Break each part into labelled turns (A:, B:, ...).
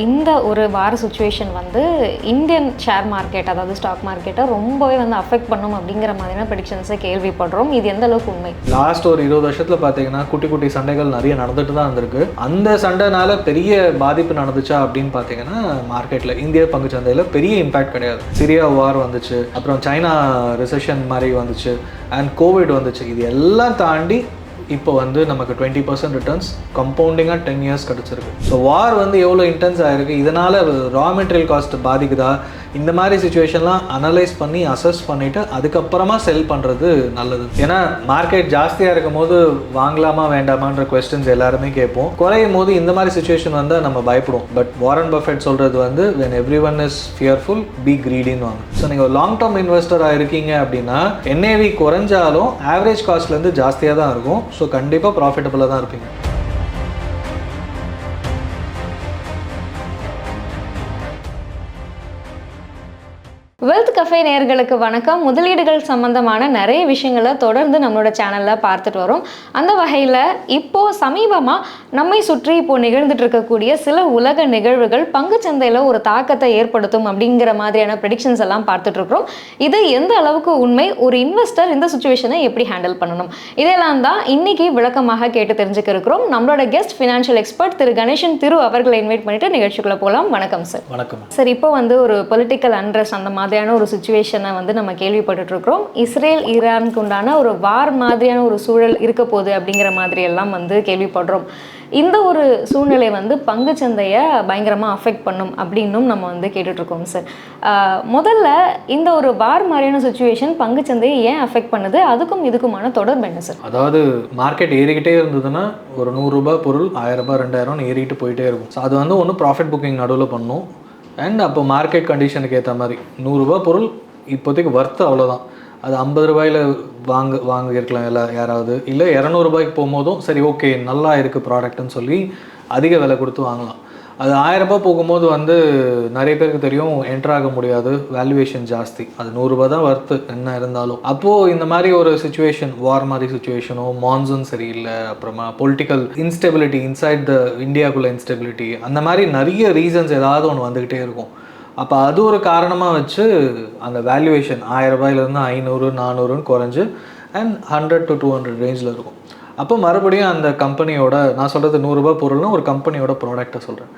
A: இந்த ஒரு வார சுச்சுவேஷன் வந்து இந்தியன் ஷேர் மார்க்கெட் அதாவது ஸ்டாக் மார்க்கெட்டை ரொம்பவே வந்து அஃபெக்ட் பண்ணும் அப்படிங்கிற மாதிரியான ப்ரெடிக்ஷன்ஸை கேள்விப்படுறோம். இது எந்த அளவுக்கு உண்மை?
B: லாஸ்ட் ஒரு 20 வருஷத்தில் பார்த்தீங்கன்னா குட்டி குட்டி சண்டைகள் நிறைய நடந்துட்டு தான் இருந்திருக்கு. அந்த சண்டைனால பெரிய பாதிப்பு நடந்துச்சா அப்படின்னு பார்த்தீங்கன்னா மார்க்கெட்டில் இந்திய பங்குச்சந்தையில் பெரிய இம்பாக்ட் கிடையாது. சிரியா வார் வந்துச்சு, அப்புறம் சைனா ரிசெஷன் மாதிரி வந்துச்சு, அண்ட் கோவிட் வந்துச்சு. இது எல்லாம் தாண்டி இப்போ வந்து நமக்கு 20% ரிட்டர்ன்ஸ் கம்பவுண்டிங்காக 10 இயர்ஸ் கிடச்சிருக்கு. ஸோ வார் வந்து எவ்வளோ இன்டென்ஸ் ஆகிருக்கு, இதனால் ரா மெட்டீரியல் காஸ்ட் பாதிக்குதா, இந்த மாதிரி சுச்சுவேஷன்லாம் அனலைஸ் பண்ணி அசஸ் பண்ணிவிட்டு அதுக்கப்புறமா செல் பண்ணுறது நல்லது. ஏன்னா மார்க்கெட் ஜாஸ்தியாக இருக்கும் போது வாங்கலாமா வேண்டாமான்ற கொஸ்டின்ஸ் எல்லாருமே கேட்போம். குறையும் போது இந்த மாதிரி சுச்சுவேஷன் வந்தால் நம்ம பயப்படுவோம். பட் வாரன் பஃபெட் சொல்கிறது வந்து when everyone is fearful be greedy ன்னு வாங்க. ஸோ நீங்கள் ஒரு லாங் டேர்ம் இன்வெஸ்டராக இருக்கீங்க அப்படின்னா NAV குறைஞ்சாலும் ஆவரேஜ் காஸ்ட்லேருந்து ஜாஸ்தியாக தான் இருக்கும். ஸோ கண்டிப்பாக ப்ராஃபிட்டபுளாக தான் இருப்பீங்க.
A: வெல்த் கஃபே நேயர்களுக்கு வணக்கம். முதலீடுகள் சம்பந்தமான நிறைய விஷயங்களை தொடர்ந்து நம்மளோட சேனலில் பார்த்துட்டு வரோம். அந்த வகையில் இப்போது சமீபமாக நம்மை சுற்றி இப்போது நிகழ்ந்துட்டு இருக்கக்கூடிய சில உலக நிகழ்வுகள் பங்குச்சந்தையில் ஒரு தாக்கத்தை ஏற்படுத்தும் அப்படிங்கிற மாதிரியான ப்ரெடிக்ஷன்ஸ் எல்லாம் பார்த்துட்ருக்குறோம். இது எந்த அளவுக்கு உண்மை, ஒரு இன்வெஸ்டர் இந்த சுச்சுவேஷனை எப்படி ஹேண்டில் பண்ணணும், இதெல்லாம் தான் இன்னைக்கு விளக்கமாக கேட்டு தெரிஞ்சுக்க இருக்கிறோம். நம்மளோட கெஸ்ட் ஃபினான்ஷியல் எக்ஸ்பர்ட் திரு கணேசன் திரு அவர்களை இன்வைட் பண்ணிட்டு நிகழ்ச்சிக்குள்ளே போகலாம். வணக்கம் சார்.
B: வணக்கம்
A: சார். இப்போ வந்து ஒரு பொலிட்டிக்கல் அண்ட்ரஸ்ட் அந்த மாதிரியான ஒரு சுச்சுவேஷனை வந்து நம்ம கேள்விப்பட்டு இருக்கிறோம். இஸ்ரேல் ஈரானுக்கு உண்டான ஒரு வார் மாதிரியான ஒரு சூழல் இருக்க போகுது அப்படிங்கிற மாதிரி எல்லாம் வந்து கேள்விப்படுறோம். இந்த ஒரு சூழ்நிலை வந்து பங்குச்சந்தையை பயங்கரமாக அஃபெக்ட் பண்ணும் அப்படின்னும் நம்ம வந்து கேட்டுட்ருக்கோம் சார். முதல்ல இந்த ஒரு வார் மாதிரியான சுச்சுவேஷன் பங்குச்சந்தையை ஏன் அஃபெக்ட் பண்ணுது, அதுக்கும் இதுக்குமான தொடர்பு என்ன சார்?
B: அதாவது மார்க்கெட் ஏறிக்கிட்டே இருந்ததுன்னா ஒரு 100 ரூபாய் பொருள் 1000 ரூபாய் 2000 ஏறிட்டு போயிட்டே இருக்கும். ஸோ அது வந்து ஒன்று ப்ராஃபிட் புக்கிங் நடுவில் பண்ணும். அண்ட் அப்போ மார்க்கெட் கண்டிஷனுக்கு ஏற்ற மாதிரி 100 ரூபாய் பொருள் இப்போதைக்கு வர்த்து அவ்வளோதான். அது 50 ரூபாயில் வாங்கியிருக்கலாம் யாராவது, இல்லை 200 ரூபாய்க்கு போகும்போதும் சரி ஓகே நல்லா இருக்குது ப்ராடக்ட்னு சொல்லி அதிக விலை கொடுத்து வாங்கலாம். அது 1000 ரூபாய் போகும்போது வந்து நிறைய பேருக்கு தெரியும் என்ட்ரு ஆக முடியாது, வேல்யூவேஷன் ஜாஸ்தி, அது 100 ரூபாய் தான் வர்த்து என்ன இருந்தாலும். அப்போது இந்த மாதிரி ஒரு சுச்சுவேஷன், வார் மாதிரி சுச்சுவேஷனோ, மான்சூன் சரியில்லை, அப்புறமா பொலிட்டிக்கல் இன்ஸ்டெபிலிட்டி இன்சைட் த இந்தியாவுக்குள்ள இன்ஸ்டெபிலிட்டி, அந்த மாதிரி நிறைய ரீசன்ஸ் ஏதாவது ஒன்று வந்துக்கிட்டே இருக்கும். அப்போ அது ஒரு காரணமாக வச்சு அந்த வேல்யூவேஷன் 1000 ரூபாயிலேருந்து 500 400ன்னு குறைஞ்சு அண்ட் 100 to 200 ரேஞ்சில் இருக்கும். அப்போ மறுபடியும் அந்த கம்பெனியோட, நான் சொல்கிறது 100 ரூபாய் பொருள்னா ஒரு கம்பெனியோட ப்ராடக்டை சொல்கிறேன்.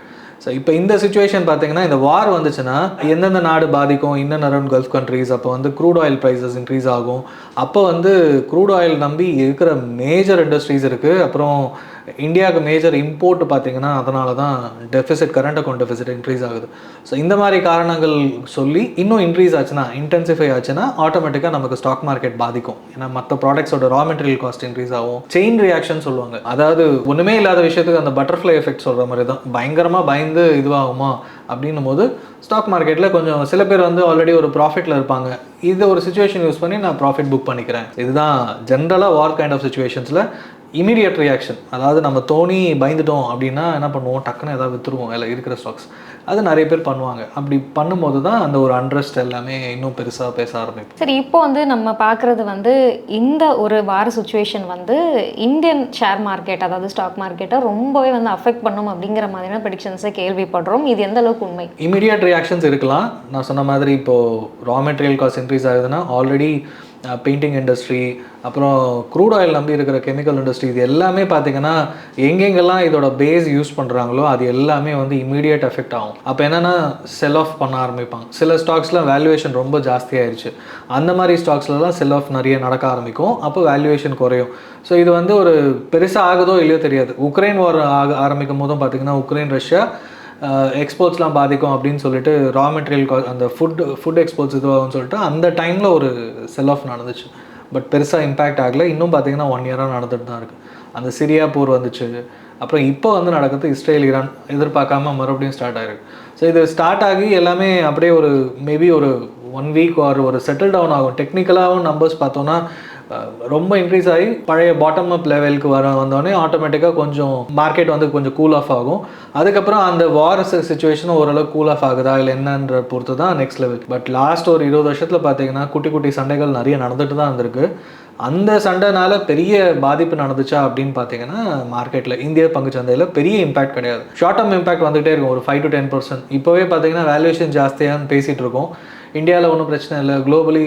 B: ஸோ இப்போ இந்த சுச்சுவேஷன் பார்த்தீங்கன்னா இந்த வார் வந்துச்சுன்னா எந்தெந்த நாடு பாதிக்கும், இன்னும் அரௌண்ட் கல்ஃப் கண்ட்ரீஸ். அப்போ வந்து க்ரூட் ஆயில் ப்ரைஸஸ் இன்க்ரீஸ் ஆகும். அப்போ வந்து க்ரூட் ஆயில் நம்பி இருக்கிற மேஜர் இண்டஸ்ட்ரீஸ் இருக்குது. அப்புறம் இந்தியாவுக்கு மேஜர் இம்போர்ட் பார்த்தீங்கன்னா அதனால தான் deficit, current account deficit increase ஆகுது. ஸோ இந்த மாதிரி காரணங்கள் சொல்லி இன்னும் இன்க்ரீஸ் ஆச்சுன்னா, இன்டென்சிஃபை ஆச்சுன்னா ஆட்டோமேட்டிக்காக நமக்கு ஸ்டாக் மார்க்கெட் பாதிக்கும். ஏன்னா மற்ற ப்ராடக்ட்ஸோட ரா மெட்டீரியல் காஸ்ட் இன்க்ரீஸ் ஆகும். செயின் ரியாக்ஷன் சொல்லுவாங்க. அதாவது ஒன்றுமே இல்லாத விஷயத்துக்கு அந்த பட்டர்ஃப்ளை எஃபெக்ட் சொல்கிற மாதிரி தான், பயங்கரமாக பயந்து இதுவாகுமா அப்படின்னும் போது ஸ்டாக் மார்க்கெட்டில் கொஞ்சம் சில பேர் வந்து ஆல்ரெடி ஒரு ப்ராஃபிட்டில் இருப்பாங்க. இது ஒரு சுச்சுவேஷன் யூஸ் பண்ணி நான் ப்ராஃபிட் புக் பண்ணிக்கிறேன். இதுதான் ஜென்ரலாக வார் கைண்ட் ஆஃப் சுச்சுவேஷன்ஸில் இமீடியட் ரியாக்ஷன். அதாவது நம்ம தோணி பயந்துட்டோம் அப்படின்னா என்ன பண்ணுவோம், டக்குன்னு ஏதாவது விற்றுருவோம் இல்லை இருக்கிற ஸ்டாக்ஸ். அது நிறைய பேர் பண்ணுவாங்க. அப்படி பண்ணும்போது தான் அந்த ஒரு அண்ட்ரஸ்ட் எல்லாமே இன்னும் பெருசாக பேச ஆரம்பிக்கும்.
A: சரி, இப்போ வந்து நம்ம பார்க்குறது வந்து இந்த ஒரு வார சுச்சுவேஷன் வந்து இந்தியன் ஷேர் மார்க்கெட் அதாவது ஸ்டாக் மார்க்கெட்டை ரொம்பவே வந்து அஃபெக்ட் பண்ணும் அப்படிங்கிற மாதிரியான ப்ரெடிக்ஷன்ஸை கேள்விப்படுறோம். இது எந்த அளவுக்கு உண்மை?
B: இமீடியட் ரியாக்ஷன்ஸ் இருக்கலாம். நான் சொன்ன மாதிரி இப்போது ரா மெட்டீரியல் காஸ்ட் இன்க்ரீஸ் ஆகுதுன்னா ஆல்ரெடி பெயிண்டிங் இண்டஸ்ட்ரி, அப்புறம் க்ரூட் ஆயில் நம்பி இருக்கிற கெமிக்கல் இண்டஸ்ட்ரி, இது எல்லாமே பார்த்தீங்கன்னா எங்கெங்கெல்லாம் இதோட பேஸ் யூஸ் பண்ணுறாங்களோ அது எல்லாமே வந்து இமீடியட் எஃபெக்ட் ஆகும். அப்போ என்னென்னா செல் ஆஃப் பண்ண ஆரம்பிப்பாங்க. சில ஸ்டாக்ஸ்லாம் வேல்யூவேஷன் ரொம்ப ஜாஸ்தியாகிடுச்சு, அந்த மாதிரி ஸ்டாக்ஸ்லாம் செல் ஆஃப் நிறைய நடக்க ஆரம்பிக்கும். அப்போ வேல்யூவேஷன் குறையும். ஸோ இது வந்து ஒரு பெருசாக ஆகுதோ இல்லையோ தெரியாது. உக்ரைன் வார் ஆரம்பிக்கும் போதும் பார்த்தீங்கன்னா உக்ரைன் ரஷ்யா எக்ஸ்போர்ட்ஸ்லாம் பாதிக்கும் அப்படின்னு சொல்லிட்டு ரா மெட்டீரியல் அந்த ஃபுட் எக்ஸ்போர்ட்ஸ் இதுவாகும்னு சொல்லிட்டு அந்த டைமில் ஒரு செல் ஆஃப் நடந்துச்சு. பட் பெருசாக இம்பேக்ட் ஆகலை. இன்னும் பார்த்தீங்கன்னா 1 இயராக நடந்துட்டு தான் இருக்குது. அந்த சிரியா போர் வந்துச்சு, அப்புறம் இப்போ வந்து நடக்கிறது இஸ்ரேல் ஈரான், எதிர்பார்க்காம மறுபடியும் ஸ்டார்ட் ஆகிருக்கு. ஸோ இது ஸ்டார்ட் ஆகி எல்லாமே அப்படியே ஒரு மேபி ஒரு 1 வீக் ஒரு செட்டில் டவுன் ஆகும். டெக்னிக்கலாகவும் நம்பர்ஸ் பார்த்தோன்னா ரொம்ப இன்க்ரீஸ் ஆகி பழைய பாட்டம் அப் லெவலுக்கு வந்தோடனே ஆட்டோமேட்டிக்காக கொஞ்சம் மார்க்கெட் வந்து கொஞ்சம் கூல் ஆஃப் ஆகும். அதுக்கப்புறம் அந்த வார் சிச்சுவேஷனும் ஓரளவு கூல் ஆஃப் ஆகுதா இல்லை என்னன்ற பொறுத்து தான் நெக்ஸ்ட் லெவல். பட் லாஸ்ட் ஒரு 20 வருஷத்தில் பார்த்தீங்கன்னா குட்டி குட்டி சண்டைகள் நிறைய நடந்துட்டு தான் இருந்திருக்கு. அந்த சண்டைனால பெரிய பாதிப்பு நடந்துச்சா அப்படின்னு பார்த்தீங்கன்னா மார்க்கெட்டில் இந்திய பங்குச்சந்தையில் பெரிய இம்பாக்ட் கிடையாது. ஷார்ட் டேர்ம் இம்பாக்ட் வந்துகிட்டே இருக்கும், ஒரு 5 to 10%. இப்போவே பார்த்தீங்கன்னா வேல்யூவேஷன் ஜாஸ்தியான்னு பேசிகிட்டு இருக்கோம். இந்தியாவில் ஒன்றும் பிரச்சனை இல்லை, குளோபலி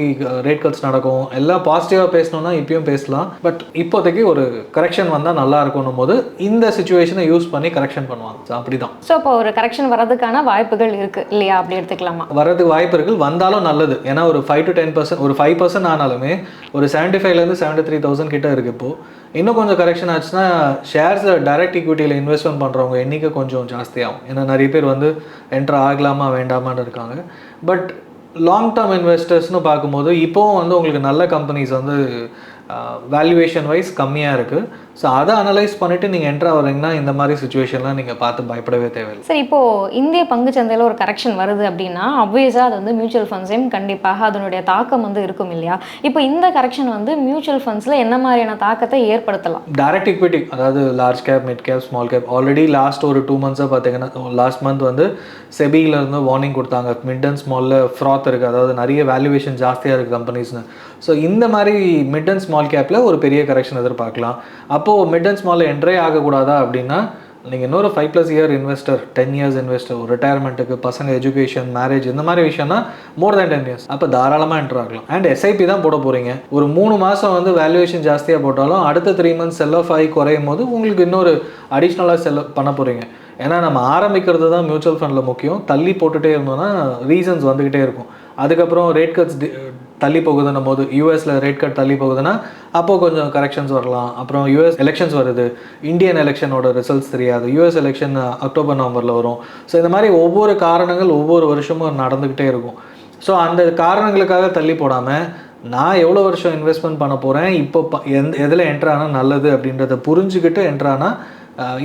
B: ரேட் கட்ஸ் நடக்கும், எல்லாம் பாசிட்டிவாக பேசணும்னா இப்பயும் பேசலாம். பட் இப்போதைக்கு ஒரு கரெக்ஷன் வந்தால் நல்லா இருக்கணும் போது இந்த சுச்சுவேஷனை யூஸ் பண்ணி கரெக்ஷன் பண்ணுவாங்க. ஸோ அப்படி தான்.
A: ஸோ இப்போ ஒரு கரெக்ஷன் வரதுக்கான வாய்ப்புகள் இருக்குது இல்லையா, அப்படி எடுத்துக்கலாமா?
B: வரதுக்கு வாய்ப்பு இருக்குது, வந்தாலும் நல்லது. ஏன்னா ஒரு 5 to 10%, ஒரு 5% ஆனாலுமே ஒரு 75,000 73,000 கிட்ட இருக்குது. இப்போது இன்னும் கொஞ்சம் கரெக்ஷன் ஆச்சுன்னா ஷேர்ஸ் டைரக்ட் ஈக்விட்டியில் இன்வெஸ்ட்மெண்ட் பண்ணுறவங்க எண்ணிக்கை கொஞ்சம் ஜாஸ்தியாகும். ஏன்னா நிறைய பேர் வந்து என்ட்ரு ஆகலாமா வேண்டாமான்னு இருக்காங்க. பட் லாங் டேர்ம் இன்வெஸ்டர்ஸ்னு பார்க்கும்போது இப்போவும் வந்து உங்களுக்கு நல்ல கம்பெனிஸ் வந்து வேல்யூவேஷன் வைஸ் கம்மியாக இருக்குது. ஸோ அதை அனலைஸ் பண்ணிவிட்டு நீங்கள் என்ட்ரு ஆகிறீங்கன்னா இந்த மாதிரி சுச்சுவேஷன்லாம் நீங்கள் பார்த்து பயப்படவே தேவையில்லை.
A: சரி, இப்போது இந்திய பங்குச்சந்தையில் ஒரு கரெக்ஷன் வருது அப்படின்னா ஆப்வியஸாக அது வந்து மியூச்சுவல் ஃபண்ட்ஸையும் கண்டிப்பாக அதனுடைய தாக்கம் வந்து இருக்கும் இல்லையா? இப்போ இந்த கரெக்ஷன் வந்து மியூச்சுவல் ஃபண்ட்ஸில் என்ன மாதிரியான தாக்கத்தை ஏற்படுத்தலாம்?
B: டைரக்ட் ஈக்விட்டி, அதாவது large cap, mid cap, small cap, already last ஒரு 2 months பார்த்தீங்கன்னா லாஸ்ட் மந்த் வந்து செபியிலேருந்து வார்னிங் கொடுத்தாங்க, மிட் அண்ட் ஸ்மாலில் ஃப்ராத் இருக்குது, அதாவது நிறைய வேல்யூவேஷன் ஜாஸ்தியாக இருக்குது கம்பெனிஸ்னு. ஸோ இந்த மாதிரி மிட் அண்ட் ஸ்மால் கேப்பில் ஒரு பெரிய கரெக்ஷன் எதிர்பார்க்கலாம். அப்போது மிட் அண்ட் ஸ்மாலில் என்ட்ரே ஆகக்கூடாதா அப்படின்னா நீங்கள் இன்னொரு 5+ year இன்வெஸ்டர், 10 years இன்வெஸ்டர், ஒரு ரிட்டையர்மெண்ட்டுக்கு, பசங்க எஜுகேஷன், மேரேஜ், இந்த மாதிரி விஷயம்னா மோர் தேன் 10 years, அப்போ தாராளமாக என்ட்ரு ஆகலாம். அண்ட் எஸ்ஐபி தான் போட போகிறீங்க. ஒரு 3 மாதம் வந்து வேல்யூவேஷன் ஜாஸ்தியாக போட்டாலும் அடுத்த 3 months செல் ஆஃப் ஆகி குறையும் போது உங்களுக்கு இன்னொரு அடிஷ்னலாக செல் பண்ண போகிறீங்க. ஏன்னா நம்ம ஆரம்பிக்கிறது தான் மியூச்சுவல் ஃபண்டில் முக்கியம். தள்ளி போட்டுகிட்டே இருந்தோம்னா ரீசன்ஸ் வந்துக்கிட்டே இருக்கும். அதுக்கப்புறம் ரேட் கட்ஸ் தள்ளி போகுதுன்னும் போது, யூஎஸில் ரேட் கட் தள்ளி போகுதுன்னா அப்போது கொஞ்சம் கரெக்ஷன்ஸ் வரலாம். அப்புறம் யூஎஸ் எலெக்ஷன்ஸ் வருது, இந்தியன் எலெக்ஷனோட ரிசல்ட்ஸ் தெரியாது, யூஎஸ் எலெக்ஷன் அக்டோபர் நவம்பரில் வரும். ஸோ இந்த மாதிரி ஒவ்வொரு காரணங்கள் ஒவ்வொரு வருஷமும் நடந்துக்கிட்டே இருக்கும். ஸோ அந்த காரணங்களுக்காக தள்ளி போடாமல் நான் எவ்வளோ வருஷம் இன்வெஸ்ட்மெண்ட் பண்ண போகிறேன், இப்போ எதில் என்ட்ரு ஆனால் நல்லது அப்படின்றத புரிஞ்சுக்கிட்டு என்ட்ரு ஆனால்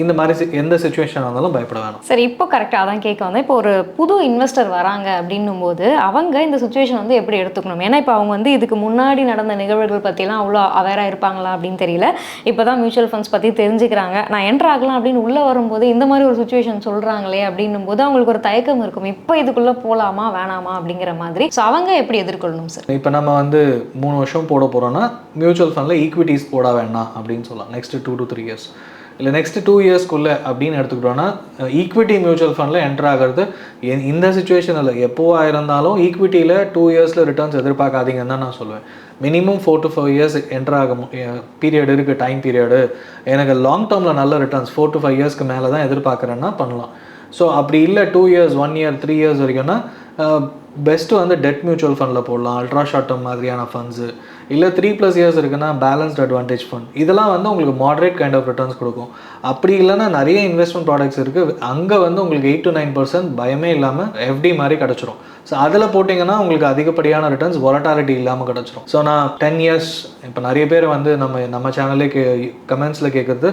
B: இந்த மாதிரி எந்த சுச்சுவேஷன் இருந்தாலும் பயப்பட வேணாம்.
A: சரி, இப்போ கரெக்டாக தான் கேட்க வந்தேன். இப்போ ஒரு புது இன்வெஸ்டர் வராங்க அப்படின்னும் போது அவங்க இந்த சுச்சுவேஷன் வந்து எப்படி எடுத்துக்கணும்? ஏன்னா இப்போ அவங்க வந்து இதுக்கு முன்னாடி நடந்த நிகழ்வுகள் பற்றிலாம் அவ்வளோ அவேராக இருப்பாங்களா அப்படின்னு தெரியல. இப்போ தான் மியூச்சுவல் ஃபண்ட்ஸ் பற்றி தெரிஞ்சுக்கிறாங்க. நான் என்ட்ரு ஆகலாம் அப்படின்னு உள்ளே வரும்போது இந்த மாதிரி ஒரு சுச்சுவேஷன் சொல்கிறாங்களே அப்படின்னும் போது அவங்களுக்கு ஒரு தயக்கம் இருக்கும், இப்போ இதுக்குள்ளே போகலாமா வேணாமா அப்படிங்கிற மாதிரி. ஸோ அவங்க எப்படி எதிர்கொள்ளணும் சார்?
B: இப்போ நம்ம வந்து 3 வருஷம் போட போகிறோன்னா மியூச்சுவல் ஃபண்டில் ஈக்விட்டிஸ் போட வேண்டாம் அப்படின்னு சொல்லலாம். நெக்ஸ்ட் 2 to 3 years இல்லை நெக்ஸ்ட் 2 yearsக்குள்ளே அப்படின்னு எடுத்துக்கிட்டோன்னா ஈக்விட்டி மியூச்சுவல் ஃபண்டில் என்ட்ரு ஆகிறது இந்த சுச்சுவேஷனில் எப்போவா இருந்தாலும் ஈக்விட்டியில் 2 yearsல ரிட்டர்ன்ஸ் எதிர்பார்க்காதீங்கன்னு தான் நான் சொல்லுவேன். மினிமம் 4 to 5 years என்ட்ரு ஆக பீரியட் இருக்குது, டைம் பீரியடு. எனக்கு லாங் டேர்மில் நல்ல ரிட்டர்ன்ஸ் 4 to 5 yearsக்கு மேலே தான் எதிர்பார்க்குறேன்னா பண்ணலாம். ஸோ அப்படி இல்லை 2 years, 1 year, 3 years வரைக்கும்னா பெஸ்ட்டு வந்து டெட் மியூச்சுவல் ஃபண்டில் போடலாம், அல்ட்ரா ஷார்ட் டேர்ம் மாதிரியான ஃபண்ட்ஸு. இல்லை 3+ years இருக்குன்னா பேலன்ஸ்ட் அட்வான்டேஜ் ஃபண்ட். இதெல்லாம் வந்து உங்களுக்கு மாடரேட் கைண்ட் ஆஃப் ரிட்டர்ன்ஸ் கொடுக்கும். அப்படி இல்லைன்னா நிறைய இன்வெஸ்ட்மெண்ட் ப்ராடக்ட்ஸ் இருக்குது, அங்கே வந்து உங்களுக்கு 8 to 9% பயமே இல்லாமல் எஃப்டி மாதிரி கிடச்சிரும். ஸோ அதில் போட்டிங்கன்னா உங்களுக்கு அதிகப்படியான ரிட்டர்ன்ஸ் வாலட்டாலிட்டி இல்லாமல் கிடச்சிரும். ஸோ நான் 10 years, இப்போ நிறைய பேர் வந்து நம்ம சேனல்லே கமெண்ட்ஸில் கேட்குறது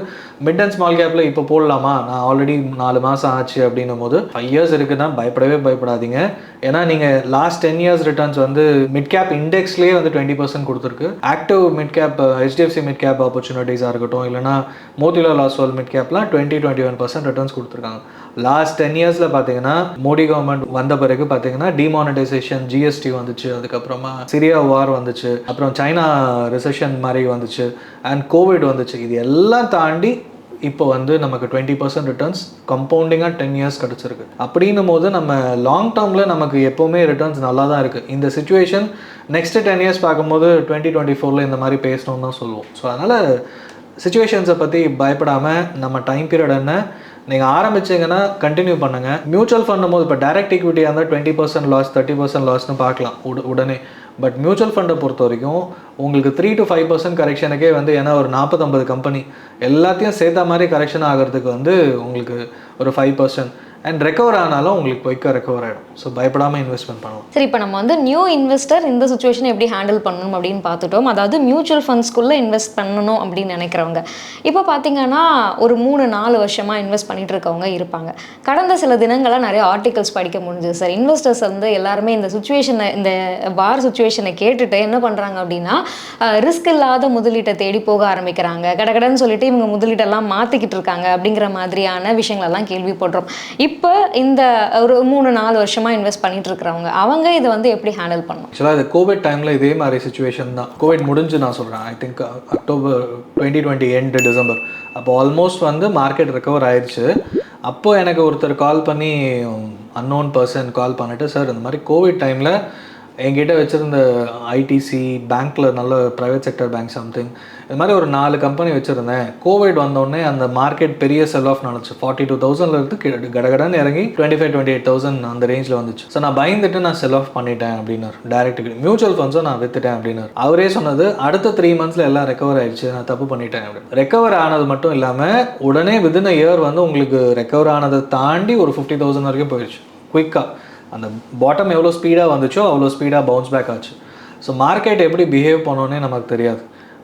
B: மிட் அண்ட் ஸ்மால் கேப்பில் இப்போ போடலாமா, நான் ஆல்ரெடி 4 மாதம் ஆச்சு அப்படின்னும் போது 5 years இருக்குன்னா பயப்படாதீங்க. ஏன்னா நீங்கள் லாஸ்ட் 10 years ரிட்டர்ன்ஸ் வந்து மிட் கேப் இண்டெக்ஸ்லேயே வந்து 20% கொடுத்துருக்கு. Active mid cap, HDFC mid cap ஆப்பர்ச்சுனிட்டிஸாக இருக்கட்டும், இல்லைனா மோதிலால் ஆஸ்வால் மிட் கேப்லாம் 20-21% ரிட்டர்ன்ஸ் கொடுத்துருக்காங்க. லாஸ்ட் 10 yearsல பார்த்தீங்கன்னா மோடி கவர்மெண்ட் வந்த பிறகு பார்த்தீங்கன்னா டிமானிட்டைசேஷன், ஜிஎஸ்டி வந்துச்சு, அதுக்கப்புறமா சிரியா வார் வந்துச்சு, அப்புறம் சைனா ரிசெஷன் மாதிரி வந்துச்சு, அண்ட் கோவிட் வந்துச்சு. இது எல்லாம் தாண்டி இப்போ வந்து நமக்கு 20% ரிட்டர்ன்ஸ் கம்பவுண்டிங்காக 10 years கிடச்சிருக்கு. அப்படின்னும் போது நம்ம லாங் டேர்மில் நமக்கு எப்போவுமே ரிட்டர்ன்ஸ் நல்லா தான் இருக்குது. இந்த சுச்சுவேஷன் நெக்ஸ்ட்டு 10 years பார்க்கும்போது 2024 இந்த மாதிரி பேசணும்னு தான் சொல்லுவோம். ஸோ அதனால் சுச்சுவேஷன்ஸை பற்றி பயப்படாமல் நம்ம டைம் பீரியட் என்ன நீங்கள் ஆரம்பிச்சிங்கன்னா கண்டினியூ பண்ணுங்கள். மியூச்சுவல் ஃபண்டும் போது இப்போ டைரக்ட் ஈக்விட்டியாக இருந்தால் 20% லாஸ், 30% லாஸ்னு பார்க்கலாம் உடனே. பட் மியூச்சுவல் ஃபண்டை பொறுத்த வரைக்கும் உங்களுக்கு 3 to 5% கரெக்ஷனுக்கே வந்து, ஏன்னா ஒரு 40-50 கம்பெனி எல்லாத்தையும் சேர்த்த மாதிரி கரெக்ஷன் ஆகிறதுக்கு வந்து உங்களுக்கு ஒரு 5% அண்ட் ரெக்கவர் ஆனாலும் உங்களுக்கு குயிக்காக ரெக்கவர் ஆகிடும். ஸோ பயப்படாமல் இன்வெஸ்ட்மெண்ட் பண்ணலாம்.
A: சரி, இப்போ நம்ம வந்து நியூ இன்வெஸ்டர் இந்த சுச்சுவேஷனை எப்படி ஹேண்டில் பண்ணணும் அப்படின்னு பார்த்துட்டோம். அதாவது மியூச்சுவல் ஃபண்ட்ஸ்குள்ளே இன்வெஸ்ட் பண்ணணும் அப்படின்னு நினைக்கிறவங்க இப்போ பார்த்தீங்கன்னா ஒரு 3-4 வருஷமாக இன்வெஸ்ட் பண்ணிட்டு இருக்கவங்க இருப்பாங்க. கடந்த சில தினங்களாக நிறைய ஆர்டிகல்ஸ் படிக்க முடிஞ்சுது சார். இன்வெஸ்டர்ஸ் வந்து எல்லாருமே இந்த சுச்சுவேஷனை, இந்த வார் சுச்சுவேஷனை கேட்டுட்டு என்ன பண்ணுறாங்க அப்படின்னா ரிஸ்க் இல்லாத முதலீட்டை தேடி போக ஆரம்பிக்கிறாங்க. கடன்னு சொல்லிட்டு இவங்க முதலீட்டெல்லாம் மாற்றிக்கிட்டு இருக்காங்க அப்படிங்கிற மாதிரியான விஷயங்களெல்லாம் கேள்விப்படுறோம். இப்போ இந்த ஒரு 3-4 வருஷமாக இன்வெஸ்ட் பண்ணிட்டு இருக்கிறவங்க அவங்க இதை வந்து எப்படி ஹேண்டில் பண்ணணும்?
B: ஆக்சுவலாக இது கோவிட் டைமில் இதே மாதிரி சுச்சுவேஷன் தான். கோவிட் முடிஞ்சு நான் சொல்கிறேன், I think October 2020 end December, அப்போ ஆல்மோஸ்ட் வந்து மார்க்கெட் ரெக்கவர் ஆயிடுச்சு. அப்போது எனக்கு ஒருத்தர் கால் பண்ணி, அன்னோன் பர்சன் கால் பண்ணிட்டு, சார் இந்த மாதிரி கோவிட் டைமில் என்கிட்ட வச்சுருந்த ஐடிசி பேங்க்கில் நல்ல ப்ரைவேட் செக்டர் பேங்க் சம்திங் இது மாதிரி ஒரு 4 கம்பெனி வச்சுருந்தேன். கோவிட் வந்தோடனே அந்த மார்க்கெட் பெரிய செல் ஆஃப் நடந்துச்சு. 42,000 கடகடன்னு இறங்கி 25,000-28,000 அந்த ரேஞ்சில் வந்துச்சு. ஸோ நான் பயந்துட்டு நான் செல் ஆஃப் பண்ணிட்டேன் அப்படின்னாரு. டைரக்ட் மியூச்சுவல் ஃபண்ட்ஸும் நான் வித்துட்டேன் அப்படின்னாரு. அவரே சொன்னது அடுத்த 3 மந்த்ஸில் எல்லாம் ரெக்கவர் ஆயிடுச்சு, நான் தப்பு பண்ணிட்டேன் அப்படின்னு. ரெக்கவர் ஆனது மட்டும் இல்லாமல் உடனே வித்தின் அ இயர் வந்து உங்களுக்கு ரெக்கவர் ஆனதை தாண்டி ஒரு 50,000 வரைக்கும் போயிடுச்சு குயிக்காக. அந்த பாட்டம் எவ்வளோ ஸ்பீடாக வந்துச்சோ அவ்வளோ ஸ்பீடாக பவுன்ஸ் பேக் ஆச்சு. ஸோ மார்க்கெட் எப்படி பிஹேவ் பண்ணோன்னே நமக்கு தெரியாது.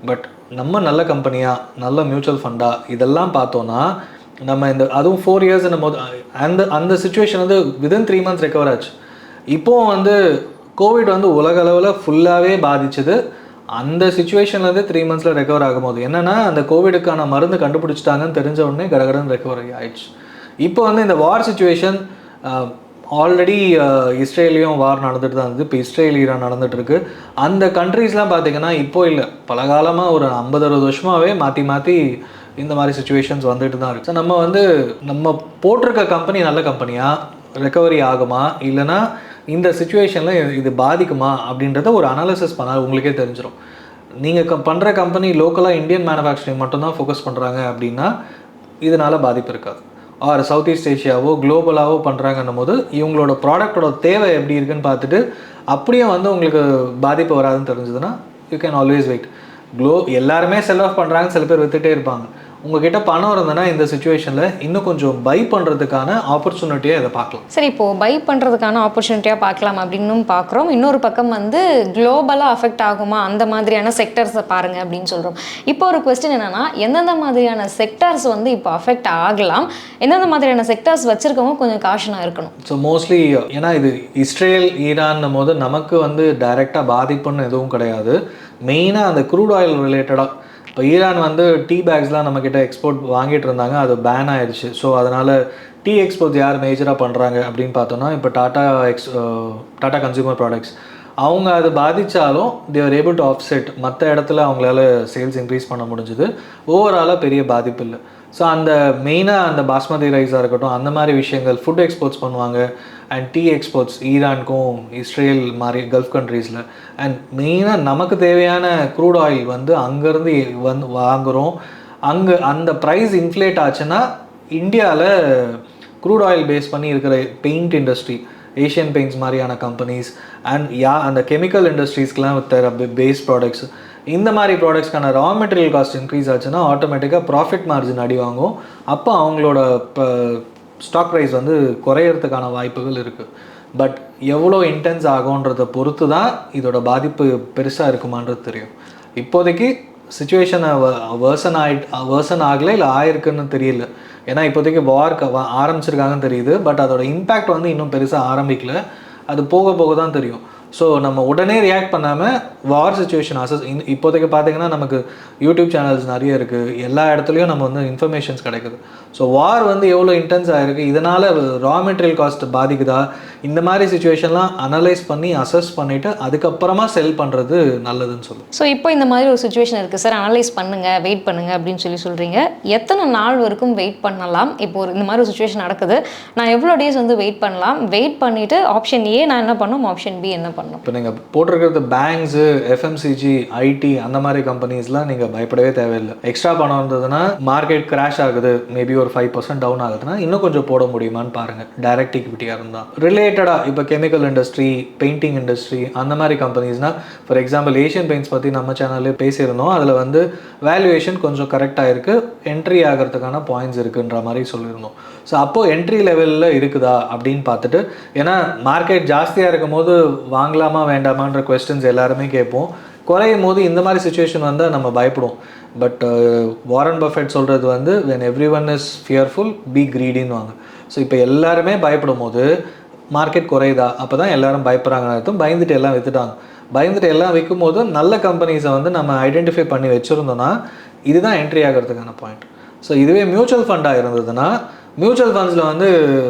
B: பட் நம்ம நல்ல கம்பெனியாக நல்ல மியூச்சுவல் ஃபண்டாக இதெல்லாம் பார்த்தோன்னா நம்ம இந்த அதுவும் 4 இயர்ஸ் போது அந்த சுச்சுவேஷன் வந்து வித்தின் 3 மந்த்ஸ் ரெக்கவர் ஆச்சு. இப்போது வந்து கோவிட் வந்து உலக அளவில் ஃபுல்லாகவே பாதிச்சது. அந்த சுச்சுவேஷன்லேருந்து 3 மந்த்ஸில் ரெக்கவர் ஆகும்போது என்னென்னா அந்த கோவிடுக்கான மருந்து கண்டுபிடிச்சிட்டாங்கன்னு தெரிஞ்ச உடனே கடகடன் ரெக்கவர் ஆகிடுச்சு. இப்போ வந்து இந்த வார் சுச்சுவேஷன் ஆல்ரெடி இஸ்ரேலையும் வார் நடந்துட்டு தான் இருந்தது. இப்போ இஸ்ரேல் ஈரான் நடந்துகிட்ருக்கு. அந்த கண்ட்ரீஸ்லாம் பார்த்திங்கன்னா இப்போ இல்லை, பல காலமாக ஒரு 50-60 வருஷமாகவே மாற்றி மாற்றி இந்த மாதிரி சுச்சுவேஷன்ஸ் வந்துட்டு தான் இருக்குது. நம்ம வந்து நம்ம போட்டிருக்க கம்பெனி நல்ல கம்பெனியாக ரெக்கவரி ஆகுமா இல்லைனா இந்த சுச்சுவேஷனில் இது பாதிக்குமா அப்படின்றத ஒரு அனாலிசிஸ் பண்ணால் உங்களுக்கே தெரிஞ்சிடும். நீங்கள் பண்ணுற கம்பெனி லோக்கலாக இந்தியன் மேனுஃபேக்சரிங் மட்டும்தான் ஃபோக்கஸ் பண்ணுறாங்க அப்படின்னா இதனால் பாதிப்பு இருக்காது. ஆர் சவுத் ஈஸ்ட் ஏஷியாவோ குளோபலாவோ பண்ணுறாங்கன்னும் போது இவங்களோட ப்ராடக்டோட தேவை எப்படி இருக்குன்னு பார்த்துட்டு அப்படியே வந்து உங்களுக்கு பாதிப்பு வராதுன்னு தெரிஞ்சதுன்னா யூ கேன் ஆல்வேஸ் வெயிட். எல்லாருமே செல் ஆஃப் பண்ணுறாங்க, சில பேர் வித்துட்டே இருப்பாங்க. உங்ககிட்ட பணம் இருந்ததுன்னா இந்த சுச்சுவேஷனில் இன்னும் கொஞ்சம் பை பண்ணுறதுக்கான ஆப்பர்ச்சுனிட்டியாக இதை பார்க்கலாம்.
A: சரி, இப்போது பை பண்ணுறதுக்கான ஆப்பர்ச்சுனிட்டியாக பார்க்கலாம் அப்படின்னு பார்க்குறோம். இன்னொரு பக்கம் வந்து குளோபலாக அஃபெக்ட் ஆகுமா அந்த மாதிரியான செக்டர்ஸை பாருங்கள் அப்படின்னு சொல்கிறோம். இப்போ ஒரு கொஸ்டின் என்னென்னா, எந்தெந்த மாதிரியான செக்டர்ஸ் வந்து இப்போ அஃபெக்ட் ஆகலாம், எந்தெந்த மாதிரியான செக்டர்ஸ் வச்சுருக்கவங்க கொஞ்சம் காஷனாக இருக்கணும்?
B: ஸோ மோஸ்ட்லி ஏன்னா இது இஸ்ரேல் ஈரான் போது நமக்கு வந்து டைரெக்டாக பாதிப்புன்னு எதுவும் கிடையாது. மெயினாக அந்த க்ரூட் ஆயில் ரிலேட்டடாக இப்போ ஈரான் வந்து டீ பேக்ஸ்லாம் நம்மக்கிட்ட எக்ஸ்போர்ட் வாங்கிட்டு இருந்தாங்க, அது பேன் ஆயிடுச்சு. ஸோ அதனால் டீ எக்ஸ்போர்ட்ஸ் யார் மேஜராக பண்ணுறாங்க அப்படின்னு பார்த்தோன்னா இப்போ டாடா கன்சியூமர் ப்ராடக்ட்ஸ் அவங்க அது பாதித்தாலும் தேர் ஏபிள் டு ஆஃப்செட். மற்ற இடத்துல அவங்களால சேல்ஸ் இன்க்ரீஸ் பண்ண முடிஞ்சுது. ஓவராலாக பெரிய பாதிப்பு இல்லை. ஸோ அந்த மெயினாக அந்த பாஸ்மதி ரைஸாக இருக்கட்டும் அந்த மாதிரி விஷயங்கள் ஃபுட் எக்ஸ்போர்ட்ஸ் பண்ணுவாங்க. அண்ட் டீ எக்ஸ்போர்ட்ஸ் ஈரானுக்கும் இஸ்ரேல் மாதிரி கல்ஃப் கண்ட்ரீஸில். அண்ட் மெயினாக நமக்கு தேவையான க்ரூட் ஆயில் வந்து அங்கேருந்து வந்து வாங்குகிறோம். அங்கே அந்த ப்ரைஸ் இன்ஃப்ளேட் ஆச்சுன்னா இந்தியாவில் க்ரூட் ஆயில் பேஸ் பண்ணி இருக்கிற பெயிண்ட் இண்டஸ்ட்ரி, ஏஷியன் பெயிண்ட்ஸ் மாதிரியான கம்பெனிஸ் அண்ட் அந்த கெமிக்கல் இண்டஸ்ட்ரீஸ்க்கெலாம் தர பேஸ் ப்ராடக்ட்ஸ், இந்த மாதிரி ப்ராடக்ட்ஸ்க்கான ரா மெட்டீரியல் காஸ்ட் இன்க்ரீஸ் ஆச்சுன்னா ஆட்டோமேட்டிக்காக ப்ராஃபிட் மார்ஜின் அடி வாங்கும். அப்போ அவங்களோட ஸ்டாக் ப்ரைஸ் வந்து குறையிறதுக்கான வாய்ப்புகள் இருக்குது. பட் எவ்வளோ இன்டென்ஸ் ஆகுன்றதை பொறுத்து தான் இதோட பாதிப்பு பெருசாக இருக்குமான்றது தெரியும். இப்போதைக்கு சுச்சுவேஷனை வேர்சன் ஆகலை இல்லை ஆயிருக்குன்னு தெரியல. ஏன்னா இப்போதைக்கு வார் ஆரம்பிச்சிருக்காங்கன்னு தெரியுது. பட் அதோட இம்பேக்ட் வந்து இன்னும் பெருசாக ஆரம்பிக்கல. அது போக போக தான் தெரியும். ஸோ நம்ம உடனே ரியாக்ட் பண்ணாமல் வார் சுச்சுவேஷன் இப்போதைக்கு பார்த்தீங்கன்னா நமக்கு யூடியூப் சேனல்ஸ் நிறைய இருக்குது, எல்லா இடத்துலையும் நம்ம வந்து இன்ஃபர்மேஷன்ஸ் கிடைக்குது. ஸோ வார் வந்து எவ்வளோ இன்டென்ஸ் ஆகிருக்கு, இதனால் ரா மெட்டீரியல் காஸ்ட் பாதிக்குதா, இந்த மாதிரி சுச்சுவேஷன்லாம் அனலைஸ் பண்ணி அசஸ் பண்ணிவிட்டு அதுக்கப்புறமா செல் பண்ணுறது நல்லதுன்னு சொல்லுவோம்.
A: ஸோ இப்போ இந்த மாதிரி ஒரு சுச்சுவேஷன் இருக்குது சார், அனலைஸ் பண்ணுங்கள், வெயிட் பண்ணுங்கள் அப்படின்னு சொல்கிறீங்க. எத்தனை நாள் வரைக்கும் வெயிட் பண்ணலாம்? இப்போ இந்த மாதிரி ஒரு சுச்சுவேஷன் நடக்குது, நான் எவ்வளோ டேஸ் வந்து வெயிட் பண்ணலாம்? வெயிட் பண்ணிவிட்டு ஆப்ஷன் ஏ நான் என்ன பண்ணணும், ஆப்ஷன் பி என்ன பண்ணணும்?
B: இப்போ நீங்கள் போட்டிருக்கிறது பேங்க்ஸு, எஃப்எம்சிஜி, ஐடி அந்த மாதிரி கம்பெனிஸ்லாம் நீங்கள் பயப்படவே தேவையில்லை. எக்ஸ்ட்ரா பணம் இருந்ததுன்னா மார்க்கெட் கிராஷ் ஆகுது, மேபி ஒரு 5% டவுன் ஆகுதுன்னா இன்னும் கொஞ்சம் போட முடியுமான்னு பாருங்கள். டைரக்ட் ஈக்விட்டியாக இருந்தால் ரிலேட்டடாக இப்போ கெமிக்கல் இண்டஸ்ட்ரி, பெயிண்டிங் இண்டஸ்ட்ரி அந்த மாதிரி கம்பெனிஸ்னால், ஃபார் எக்ஸாம்பிள் ஏஷியன் பெயிண்ட்ஸ் பற்றி நம்ம சேனல்லே பேசியிருந்தோம். அதில் வந்து வேல்யூவேஷன் கொஞ்சம் கரெக்டாக இருக்குது, என்ட்ரி ஆகிறதுக்கான பாயிண்ட்ஸ் இருக்குன்ற மாதிரி சொல்லியிருந்தோம். ஸோ அப்போது என்ட்ரி லெவலில் இருக்குதா அப்படின்னு பார்த்துட்டு, ஏன்னா மார்க்கெட் ஜாஸ்தியாக இருக்கும் போது வாங்கலாமா வேண்டாமான்ற கொஸ்டின்ஸ் எல்லாருமே கேட்போம். குறையும் போது இந்த மாதிரி சுச்சுவேஷன் வந்தால் நம்ம பயப்படுவோம். பட் வாரன் பஃபெட் சொல்கிறது வந்து when everyone is fearful be greedyன்னு வாங்க. ஸோ இப்போ எல்லாருமே பயப்படும் போது மார்க்கெட் குறையுதா, அப்போ தான் எல்லாரும் பயப்படுறாங்கன்னு அர்த்தம். பயந்துட்டு எல்லாம் விற்றுட்டாங்க. பயந்துட்டு எல்லாம் விற்கும் போது நல்ல கம்பெனிஸை வந்து நம்ம ஐடென்டிஃபை பண்ணி வச்சுருந்தோன்னா இதுதான் என்ட்ரி ஆகிறதுக்கான பாயிண்ட். ஸோ இதுவே மியூச்சுவல் ஃபண்டாக இருந்ததுன்னா மியூச்சுவல் ஃபண்ட்ஸில் வந்து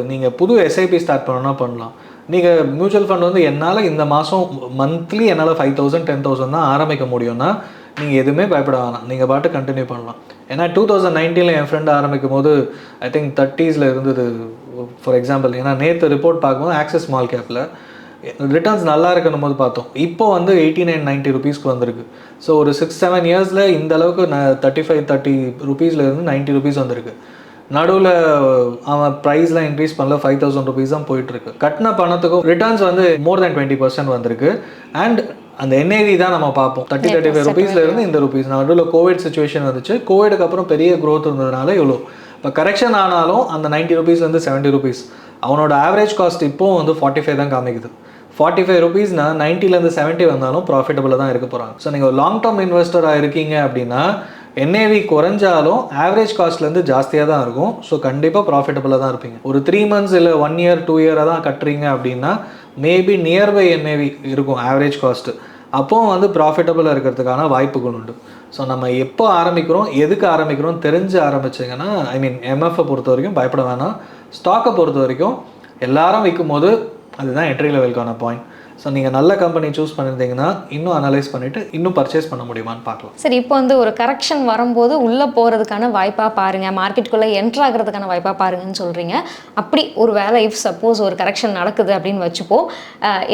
B: நீங்கள் புது எஸ்ஐபி ஸ்டார்ட் பண்ணணும்னா பண்ணலாம். நீங்கள் மியூச்சுவல் ஃபண்ட் வந்து என்னால் இந்த மாதம் மந்த்லி என்னால் 5,000 10,000 தான் ஆரம்பிக்க முடியும்னா நீங்கள் எதுவுமே பயப்பட வேணாம், நீங்கள் பாட்டு கண்டினியூ பண்ணலாம். ஏன்னா 2019 என் ஃப்ரெண்டு ஆரம்பிக்கும் போது ஐ திங்க் 30s இருந்தது ஃபார் எக்ஸாம்பிள். ஏன்னா நேற்று ரிப்போர்ட் பார்க்கும்போது ஆக்சிஸ் ஸ்மால் கேப்பில் ரிட்டர்ன்ஸ் நல்லா இருக்கணும் போது பார்த்தோம். இப்போ வந்து 89-90 ருபீஸ்க்கு வந்திருக்கு. ஸோ ஒரு 6-7 இயர்ஸில் இந்த அளவுக்கு 35-30 ருபீஸ்லேருந்து 90 ருபீஸ் வந்திருக்கு. நடுவில் அவன் ப்ரைஸ்லாம் இன்க்ரீஸ் பண்ணல, 5,000 ருபீஸ் தான் போயிட்டுருக்கு. கட்டின பணத்துக்கும் ரிட்டர்ன்ஸ் வந்து மோர் தேன் 20% வந்திருக்கு. அண்ட் அந்த என்ஏவி தான் நம்ம பார்ப்போம், 30-35 ருபீஸ்லேருந்து இந்த ருபீஸ். நடுவில் கோவிட் சுச்சுவேஷன் வந்துச்சு, கோவிடுக்கு அப்புறம் பெரிய க்ரோத் இருந்ததுனால இவ்வளோ. இப்போ கரெக்ஷன் ஆனாலும் அந்த 90 ருபீஸ்லேருந்து 70 ருபீஸ். அவனோட ஆவரேஜ் காஸ்ட் இப்போவும் வந்து 45 தான் காமிக்குது. 45 ருபீஸ்னா 90லேருந்து 70 வந்தாலும் ப்ராஃபிட்டபுளாக தான் இருக்க போகிறாங்க. ஸோ நீங்கள் ஒரு லாங் டேர்ம் இன்வெஸ்டராக இருக்கீங்க அப்படின்னா என்ஏவி குறைஞ்சாலும் ஆவரேஜ் காஸ்ட்லேருந்து ஜாஸ்தியாக தான் இருக்கும். ஸோ கண்டிப்பாக ப்ராஃபிட்டபுளாக தான் இருப்பீங்க. ஒரு 3 months இல்லை 1 year 2 year தான் கட்டுறீங்க அப்படின்னா மேபி நியர்பை என்ஏவி இருக்கும் ஆவரேஜ் காஸ்ட்டு. அப்போது வந்து ப்ராஃபிட்டபுளாக இருக்கிறதுக்கான வாய்ப்புகள் உண்டு. ஸோ நம்ம எப்போ ஆரம்பிக்கிறோம், எதுக்கு ஆரம்பிக்கிறோம் தெரிஞ்சு ஆரம்பிச்சிங்கன்னா எம்எஃப்பை பொறுத்த வரைக்கும் பயப்பட வேணாம். ஸ்டாக்கை பொறுத்த வரைக்கும் எல்லாரும் விற்கும் போது அதுதான் என்ட்ரி லெவலுக்கான பாயிண்ட். ஸோ நீங்கள் நல்ல கம்பெனி சூஸ் பண்ணியிருந்தீங்கன்னா இன்னும் அனலைஸ் பண்ணிவிட்டு இன்னும் பர்ச்சேஸ் பண்ண முடியுமான்னு பார்க்கலாம்.
A: சரி, இப்போ வந்து ஒரு கரெக்ஷன் வரும்போது உள்ளே போகிறதுக்கான வாய்ப்பாக பாருங்கள், மார்க்கெட்டுக்குள்ளே என்ட்ரு ஆகிறதுக்கான வாய்ப்பாக பாருங்கன்னு சொல்கிறீங்க. அப்படி ஒரு வேலை இஃப் சப்போஸ் ஒரு கரெக்ஷன் நடக்குது அப்படின்னு வச்சுப்போம்,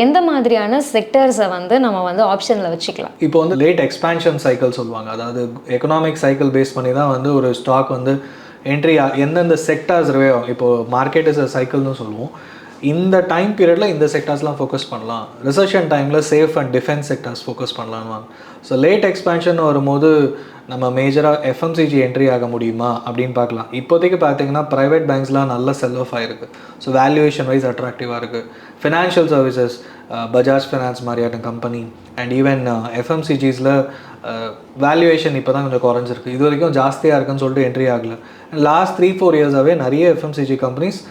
A: எந்த மாதிரியான செக்டர்ஸை வந்து நம்ம வந்து ஆப்ஷனில் வச்சுக்கலாம்?
B: இப்போ வந்து லேட் எக்ஸ்பேன்ஷன் சைக்கிள் சொல்லுவாங்க. அதாவது எக்கனாமிக் சைக்கிள் பேஸ் பண்ணி தான் வந்து ஒரு ஸ்டாக் வந்து என்ட்ரி எந்தெந்த செக்டார்ஸ் இருக்கோ. இப்போது மார்க்கெட் இஸ் அ சைக்கிள்னு சொல்லுவோம். இந்த டைம் பீரியடில் இந்த செக்டார்ஸ்லாம் ஃபோக்கஸ் பண்ணலாம், ரிசர்ஷன் டைமில் safe and defence sectors focus பண்ணலான்னு. ஸோ லேட் எக்ஸ்பேன்ஷன் வரும்போது நம்ம மேஜராக எஃப்எம்சிஜி என்ட்ரி ஆக முடியுமா அப்படின்னு பார்க்கலாம். இப்போதைக்கு பார்த்தீங்கன்னா ப்ரைவேட் பேங்க்ஸ்லாம் நல்ல செல் ஆஃப் ஆகிருக்கு. ஸோ வேல்யூவேஷன் வைஸ் அட்ராக்டிவாக இருக்குது. ஃபினான்ஷியல் சர்வீசஸ், பஜாஜ் ஃபினான்ஸ் மாதிரியான கம்பெனி அண்ட் ஈவன் எஃப்எம்சிஜிஸில் வேல்யூவேஷன் இப்போ தான் கொஞ்சம் குறைஞ்சிருக்கு. இது வரைக்கும் ஜாஸ்தியாக இருக்குன்னு சொல்லிட்டு என்ட்ரி ஆகலை. லாஸ்ட் 3-4 இயர்ஸாகவே நிறைய எஃப்எம்சிஜி கம்பெனிஸ்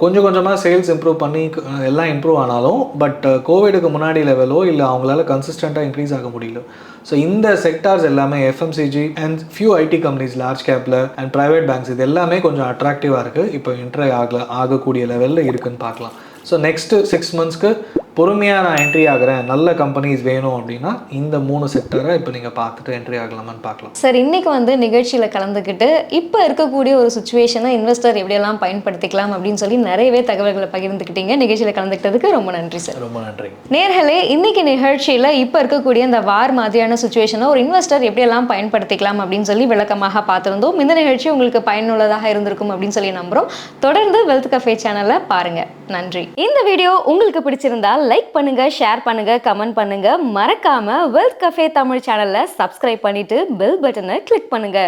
B: கொஞ்சம் கொஞ்சமாக சேல்ஸ் இம்ப்ரூவ் பண்ணி எல்லாம் இம்ப்ரூவ் ஆனாலும் பட் கோவிடுக்கு முன்னாடி லெவலோ இல்லை அவங்களால கன்சிஸ்டண்ட்டாக இன்க்ரீஸ் ஆக முடியல. ஸோ இந்த செக்டார்ஸ் எல்லாமே FMCG and few IT companies large கேப்பில் அண்ட் ப்ரைவேட் பேங்க்ஸ் இது எல்லாமே கொஞ்சம் அட்ராக்டிவாக இருக்குது. இப்போ என்ட்ரி ஆகக்கூடிய லெவலில் இருக்குதுன்னு பார்க்கலாம். ஸோ நெக்ஸ்ட்டு 6 monthsக்கு பொறுமையாக நான் என்ட்ரி ஆகிறேன், நல்ல கம்பெனிஸ் வேணும் அப்படின்னா இந்த 3 செக்டரை இப்போ நீங்கள் பார்த்துட்டு என்ட்ரி ஆகலாமான்னு பார்க்கலாம்.
A: சார், இன்றைக்கி வந்து நிகழ்ச்சியில் கலந்துக்கிட்டு இப்போ இருக்கக்கூடிய ஒரு சுச்சுவேஷனை இன்வெஸ்டர் எப்படியெல்லாம் பயன்படுத்திக்கலாம் அப்படின்னு சொல்லி நிறையவே தகவல்களை பகிர்ந்துக்கிட்டீங்க. நிகழ்ச்சியில் கலந்துக்கிட்டதுக்கு ரொம்ப நன்றி சார்.
B: ரொம்ப நன்றி.
A: நேர்களே, இன்னைக்கு நிகழ்ச்சியில் இப்போ இருக்கக்கூடிய இந்த வார் மாதிரியான சுச்சுவேஷனை ஒரு இன்வெஸ்டர் எப்படியெல்லாம் பயன்படுத்திக்கலாம் அப்படின்னு சொல்லி விளக்கமாக பார்த்துருந்தோம். இந்த நிகழ்ச்சி உங்களுக்கு பயனுள்ளதாக இருந்திருக்கும் அப்படின்னு சொல்லி நம்புகிறோம். தொடர்ந்து வெல்த் கஃபே சேனலை பாருங்கள். நன்றி. இந்த வீடியோ உங்களுக்கு பிடிச்சிருந்தால் லைக் பண்ணுங்க, ஷேர் பண்ணுங்க, கமெண்ட் பண்ணுங்க. மறக்காம வெல்த் கஃபே தமிழ் சேனலை சப்ஸ்கிரைப் பண்ணிட்டு பெல் பட்டனை கிளிக் பண்ணுங்க.